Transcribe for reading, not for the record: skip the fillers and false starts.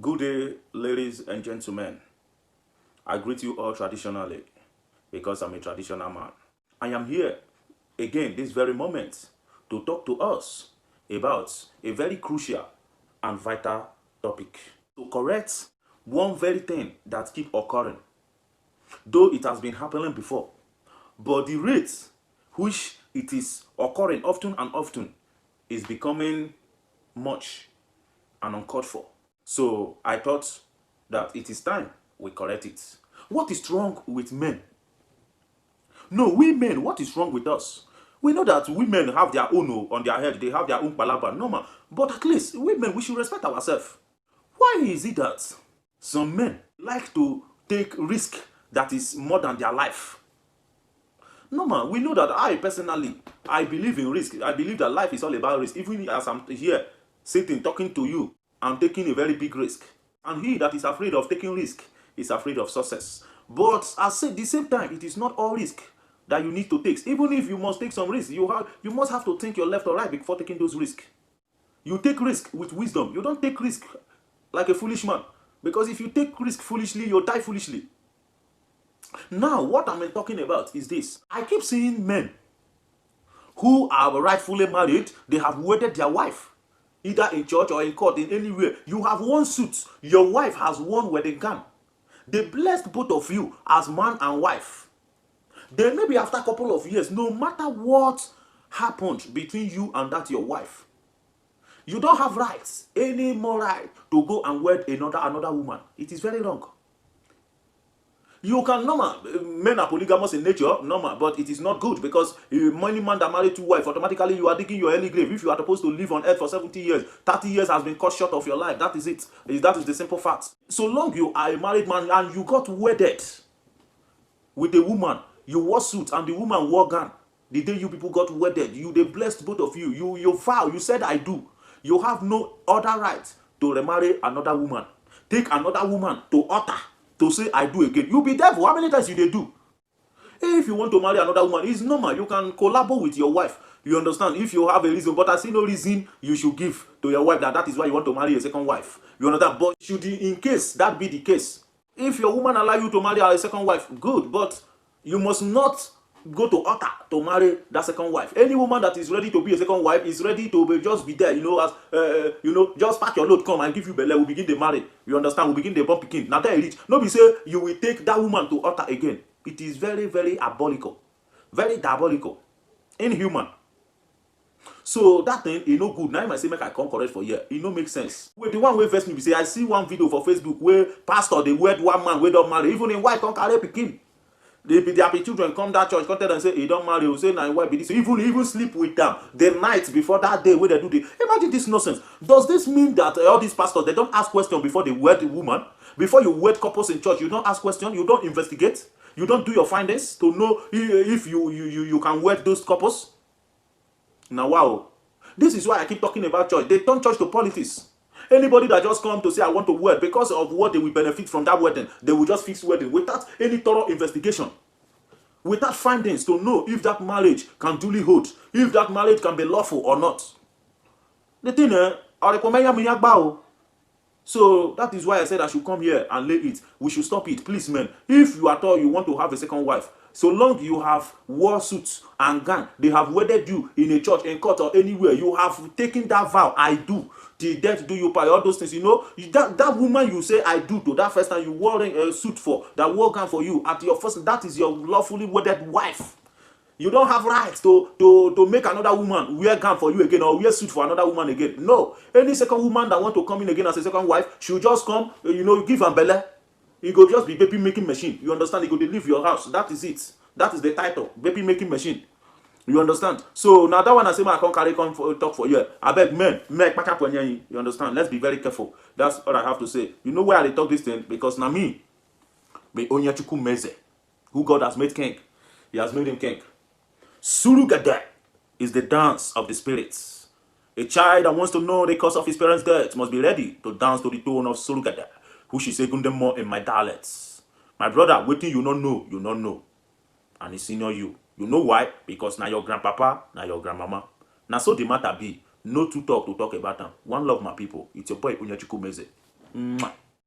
Good day, ladies and gentlemen. I greet you all traditionally because I'm a traditional man. I am here again this very moment to talk to us about a very crucial and vital topic. To correct one very thing that keep occurring, though it has been happening before, but the rate which it is occurring often and often is becoming much and uncalled for. So I thought that it is time we correct it. What is wrong with men? No, we men, what is wrong with us? We know that women have their own on their head, they have their own palaba, normal. But at least women, we should respect ourselves. Why is it that some men like to take risk that is more than their life? Normal, we know that I personally, I believe in risk. I believe that life is all about risk. Even as I'm here, sitting, talking to you, I'm taking a very big risk. And he that is afraid of taking risk is afraid of success. But at the same time, it is not all risk that you need to take. Even if you must take some risk, you must have to think your left or right before taking those risks. You take risk with wisdom. You don't take risk like a foolish man. Because if you take risk foolishly, you'll die foolishly. Now, what I'm talking about is this. I keep seeing men who are rightfully married, they have wedded their wife, either in church or in court, in anywhere. You have one suit, your wife has one wedding gown. They blessed both of you as man and wife. Then maybe after a couple of years, no matter what happened between you and that your wife, you don't have rights, any more right to go and wed another woman. It is very wrong. You can normal, men are polygamous in nature, normal, but it is not good because any man that married two wives, automatically you are digging your early grave. If you are supposed to live on earth for 70 years, 30 years has been cut short of your life. That is it. That is the simple fact. So long you are a married man and you got wedded with a woman, you wore suit and the woman wore gown. The day you people got wedded, they blessed both of you. You vow, you said I do. You have no other right to remarry another woman. Take another woman to utter to say I do again. You be devil. How many times you they do? If you want to marry another woman, it's normal. You can collaborate with your wife. You understand? If you have a reason, but I see no reason you should give to your wife that is why you want to marry a second wife. You understand? But should in case that be the case, if your woman allow you to marry a second wife, good. But you must not go to altar to marry that second wife. Any woman that is ready to be a second wife is ready to just be there, as just pack your load, come and give you belle. We begin to marry. You understand? We begin to bump pikin. Now that reach, nobody say you will take that woman to altar again. It is very, very diabolical, very diabolical, inhuman. So that thing, no good. Now I say make I come correct for here. It no make sense. Wait, the one wey vex me be say I see one video for Facebook where pastor they wed one man wey don marry, even in white come carry pikin. Their children come that church, come tell them say he don't marry, say na wife be this. Even sleep with them the night before that day where they do the. Imagine this nonsense. Does this mean that all these pastors they don't ask questions before they wed the woman? Before you wed couples in church, you don't ask questions, you don't investigate, you don't do your findings to know if you can wed those couples. Now wow, this is why I keep talking about church. They turn church to politics. Anybody that just come to say I want to wed because of what they will benefit from that wedding, they will just fix wedding without any thorough investigation, without findings to know if that marriage can duly hold, if that marriage can be lawful or not. The thing, so that is why I said I should come here and lay it. We should stop it, please, men. If you at all you want to have a second wife, so long you have wore suits and gown, they have wedded you in a church, in court, or anywhere, you have taken that vow, I do, till death do you part, all those things, that woman you say I do to, that first time you wore a suit for, that wore gown for you, at your first, that is your lawfully wedded wife. You don't have rights to make another woman wear gown for you again or wear suit for another woman again. No. Any second woman that want to come in again as a second wife, she'll just come, give her belly. You go just be baby making machine. You understand? You go to leave your house. That is it. That is the title. Baby making machine. You understand? So now that one I say I can't talk for you. I beg men, you understand? Let's be very careful. That's all I have to say. You know why I talk this thing? Because now me Onyachuku Meze, who God has made king. He has made him king. Surugada is the dance of the spirits. A child that wants to know the cause of his parents' death must be ready to dance to the tune of Surugada, who she say more in my dialects. My brother, waiting you not know. And he senior you. You know why? Because now your grandpapa, now your grandmama. Now so the matter be, no to talk about them. One love my people. It's your boy Onyachuku Meze. Mwah.